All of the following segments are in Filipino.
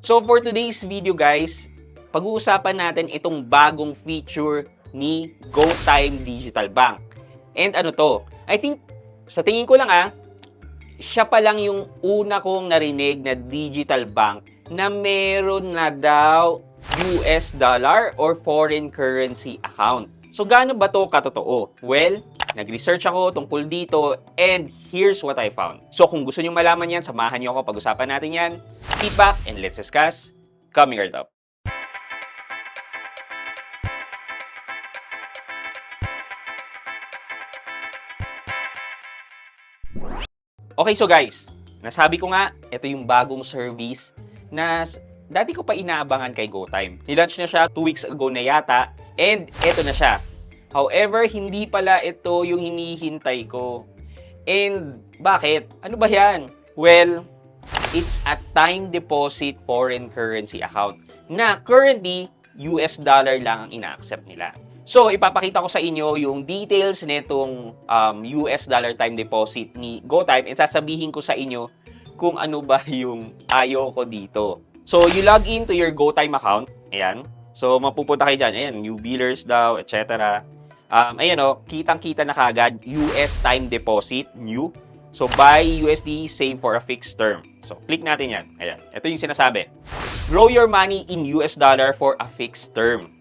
So for today's video guys, pag-uusapan natin itong bagong feature ni GoTime Digital Bank. And ano to? I think, sa tingin ko lang siya pa lang yung una kong narinig na digital bank na meron na daw US dollar or foreign currency account. So gaano ba to katotoo? Well, nag-research ako tungkol dito and here's what I found. So kung gusto niyo malaman yan, samahan niyo ako pag-usapan natin yan. Sit back and let's discuss. Coming right up. Okay, so guys, nasabi ko nga, ito yung bagong service na dati ko pa inaabangan kay GoTime. Nilaunch na siya 2 weeks ago na yata, and ito na siya. However, hindi pala ito yung hinihintay ko. And bakit? Ano ba yan? Well, it's a time deposit foreign currency account na currently US dollar lang ang ina-accept nila. So, ipapakita ko sa inyo yung details nitong US dollar time deposit ni GoTime and sasabihin ko sa inyo kung ano ba yung ayaw ko dito. So, you log into your GoTime account. Ayan. So, mapupunta kayo dyan. Ayan, new billers daw, etc. Ayan o, kitang-kita na kagad US time deposit, new. So, buy USD, save for a fixed term. So, click natin yan. Ayan. Ito yung sinasabi. Grow your money in US dollar for a fixed term.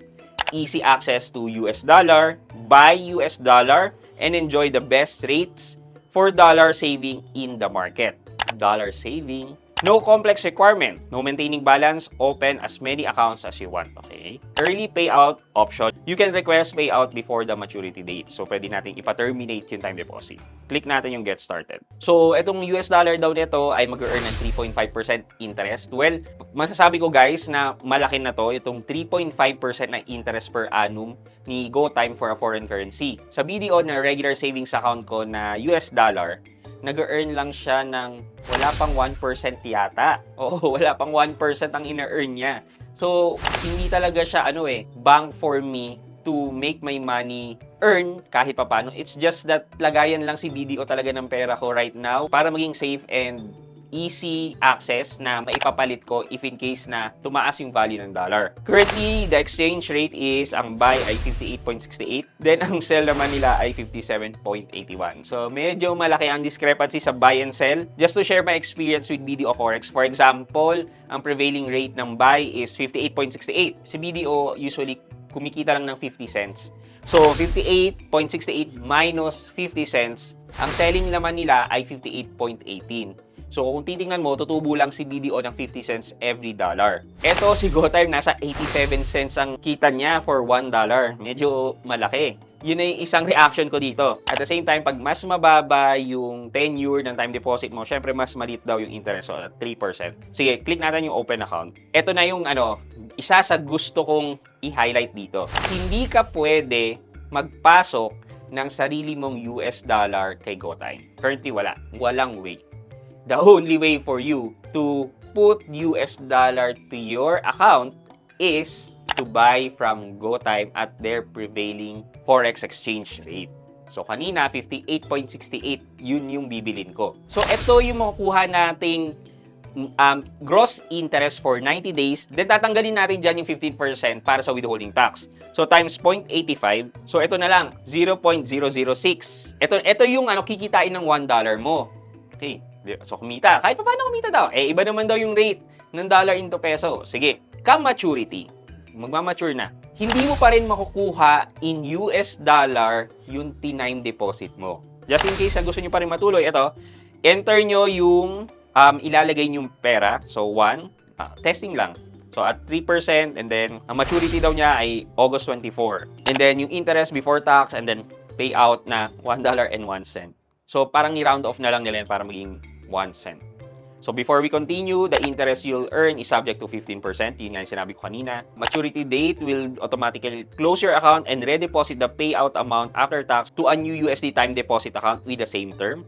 Easy access to US dollar, buy US dollar, and enjoy the best rates for dollar saving in the market. Dollar saving. No complex requirement. No maintaining balance. Open as many accounts as you want. Okay? Early payout option. You can request payout before the maturity date. So, pwede natin ipa-terminate yung time deposit. Click natin yung get started. So, itong US dollar daw nito ay mag-earn ng 3.5% interest. Well, masasabi ko guys na malaki na to. Itong 3.5% na interest per annum ni GoTime for a foreign currency. Sa BDO na regular savings account ko na US dollar, nag-earn lang siya ng wala pang 1% yata. Oo, wala pang 1% ang ina-earn niya. So, hindi talaga siya, bank for me to make my money earn kahit papano. It's just that lagayan lang si BDO talaga ng pera ko right now para maging safe and easy access na maipapalit ko if in case na tumaas yung value ng dollar. Currently, the exchange rate is ang buy ay 58.68, then ang sell naman nila ay 57.81. So, medyo malaki ang discrepancy sa buy and sell. Just to share my experience with BDO Forex, for example, ang prevailing rate ng buy is 58.68. Si BDO usually kumikita lang ng 50 cents. So, 58.68 minus 50 cents, ang selling naman nila ay 58.18. So, kung titingnan mo, tutubo lang si BDO ng 50 cents every dollar. Eto, si GoTime, nasa 87 cents ang kita niya for $1. Medyo malaki. Yun ay isang reaction ko dito. At the same time, pag mas mababa yung tenure ng time deposit mo, syempre mas maliit daw yung interest, so 3%. Sige, click natin yung open account. Ito na yung isa sa gusto kong i-highlight dito. Hindi ka pwede magpasok ng sarili mong US dollar kay GoTime. Currently, wala. Walang way. The only way for you to put US dollar to your account is to buy from GoTime at their prevailing forex exchange rate. So, kanina, 58.68, yun yung bibilin ko. So, ito yung makukuha nating gross interest for 90 days. Then, tatanggalin natin dyan yung 15% para sa withholding tax. So, times 0.85. So, ito na lang, 0.006. Ito yung kikitain ng $1 mo. Okay. So, kumita. Kahit pa paano kumita daw. Iba naman daw yung rate ng dollar into peso. Sige. Come maturity. Magmamature na. Hindi mo pa rin makukuha in US dollar yung T9 deposit mo. Just in case na gusto nyo pa rin matuloy, ito, enter nyo yung ilalagay nyong pera. So, 1. Testing lang. So, at 3%, and then, ang maturity daw niya ay August 24. And then, yung interest before tax, and then, payout na $1.01. So, parang ni-round off na lang nila yan para maging 1 cent. So, before we continue, the interest you'll earn is subject to 15%. Yun nga yung sinabi ko kanina. Maturity date will automatically close your account and redeposit the payout amount after tax to a new USD time deposit account with the same term.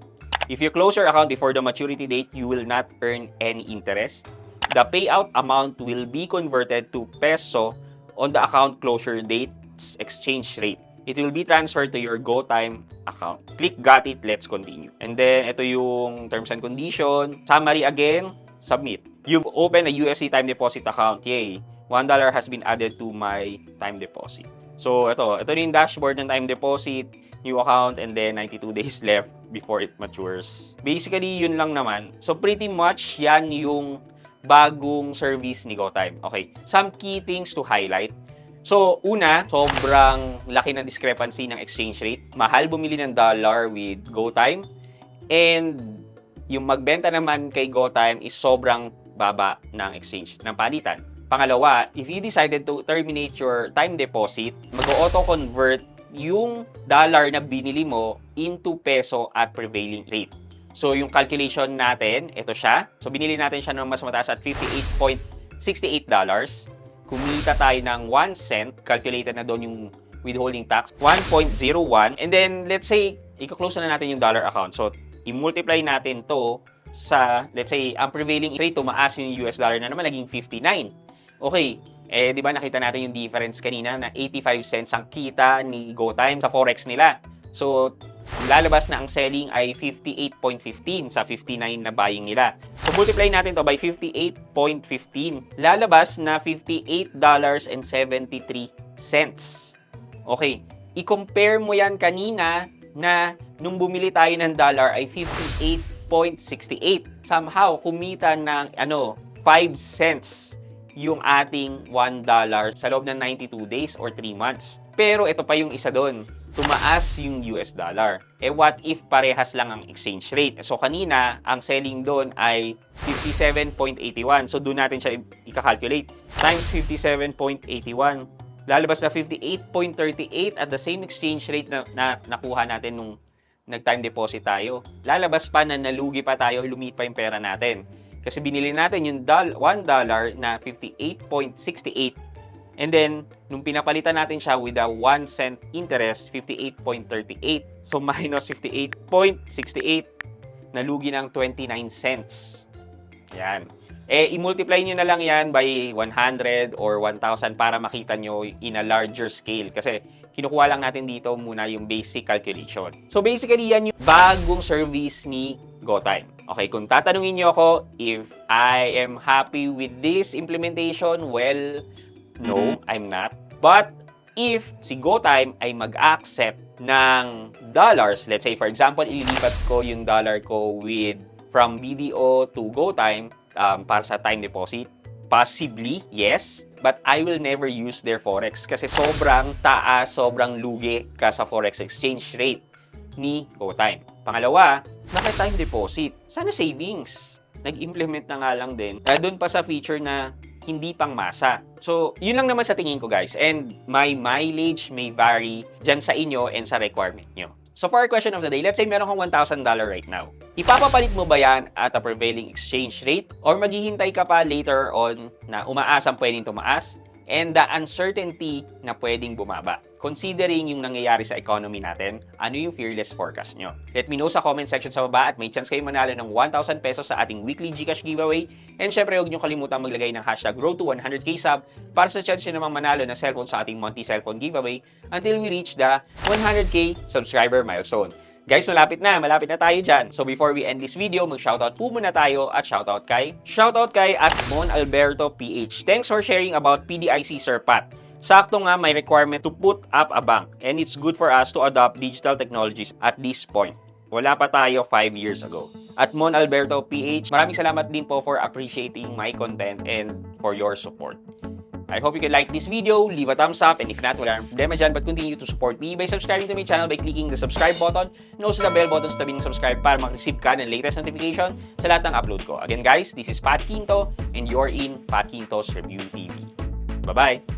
If you close your account before the maturity date, you will not earn any interest. The payout amount will be converted to peso on the account closure date's exchange rate. It will be transferred to your GoTime account. Click got it, let's continue. And then, ito yung terms and condition. Summary again, submit. You've opened a USD time deposit account. Yay! $1 has been added to my time deposit. So, ito na yung dashboard ng time deposit, new account, and then 92 days left before it matures. Basically, yun lang naman. So, pretty much, yan yung bagong service ni GoTime. Okay, some key things to highlight. So, una, sobrang laki ng discrepancy ng exchange rate. Mahal bumili ng dollar with GoTime. And yung magbenta naman kay GoTime is sobrang baba ng exchange, ng palitan. Pangalawa, if you decided to terminate your time deposit, mag-auto-convert yung dollar na binili mo into peso at prevailing rate. So, yung calculation natin, ito siya. So, binili natin siya ng mas mataas at $58.68. Kumita tayo ng 1 cent. Calculated na doon yung withholding tax. 1.01. And then, let's say, i-close na natin yung dollar account. So, i-multiply natin to sa, let's say, ang prevailing rate, tumaas yung US dollar na naman, naging 59. Okay. Di ba nakita natin yung difference kanina na 85 cents ang kita ni GoTime sa forex nila. So, lalabas na ang selling ay 58.15 sa 59 na buying nila. So, multiply natin to by 58.15. Lalabas na $58.73. Okay. I-compare mo yan kanina na nung bumili tayo ng dollar ay 58.68. Somehow, kumita ng 5 cents yung ating $1 sa loob ng 92 days or 3 months. Pero ito pa yung isa doon. Tumaas yung US dollar. What if parehas lang ang exchange rate? So, kanina, ang selling doon ay 57.81. So, doon natin siya i-calculate. Times 57.81. Lalabas na 58.38 at the same exchange rate na nakuha natin nung nag-time deposit tayo. Lalabas pa na nalugi pa tayo, lumit pa yung pera natin. Kasi binili natin yung $1 na 58.68. And then, nung pinapalitan natin siya with a 1 cent interest, 58.38. So, minus 58.68, nalugi ng 29 cents. Yan. I-multiply nyo na lang yan by 100 or 1,000 para makita nyo in a larger scale. Kasi, kinukuha lang natin dito muna yung basic calculation. So, basically, yan yung bagong service ni GoTime. Okay, kung tatanungin nyo ako if I am happy with this implementation, well, no, I'm not. But if si GoTime ay mag-accept ng dollars, let's say for example, ililipat ko yung dollar ko from BDO to GoTime para sa time deposit, possibly, yes. But I will never use their forex kasi sobrang taas, sobrang lugi ka sa forex exchange rate ni GoTime. Pangalawa, bakit time deposit? Sana savings. Nag-implement na nga lang din. Doon pa sa feature na hindi pang masa. So, yun lang naman sa tingin ko, guys. And my mileage may vary dyan sa inyo and sa requirement nyo. So, for our question of the day, let's say meron kang $1,000 right now. Ipapapalit mo ba yan at a prevailing exchange rate? Or maghihintay ka pa later on na umaasang pwedeng tumaas and the uncertainty na pwedeng bumaba? Considering yung nangyayari sa economy natin, ano yung fearless forecast nyo? Let me know sa comment section sa baba at may chance kayo manalo ng 1,000 pesos sa ating weekly GCash giveaway. And syempre, huwag nyo kalimutan maglagay ng hashtag Road to 100k sub para sa chance nyo namang manalo ng cellphone sa ating Monty Cellphone giveaway until we reach the 100k subscriber milestone. Guys, malapit na tayo dyan. So before we end this video, mag-shoutout po muna tayo at shoutout kay at Mon Alberto PH. Thanks for sharing about PDIC Sir Pat. Sakto nga may requirement to put up a bank and it's good for us to adopt digital technologies at this point. Wala pa tayo 5 years ago. At Mon Alberto PH, maraming salamat din po for appreciating my content and for your support. I hope you can like this video, leave a thumbs up, and if not, wala nang problema dyan, but continue to support me by subscribing to my channel by clicking the subscribe button and also the bell button sa tabi ng subscribe para mag-receive ka ng latest notification sa lahat ng upload ko. Again guys, this is Pat Quinto and you're in Pat Quinto's Review TV. Bye-bye!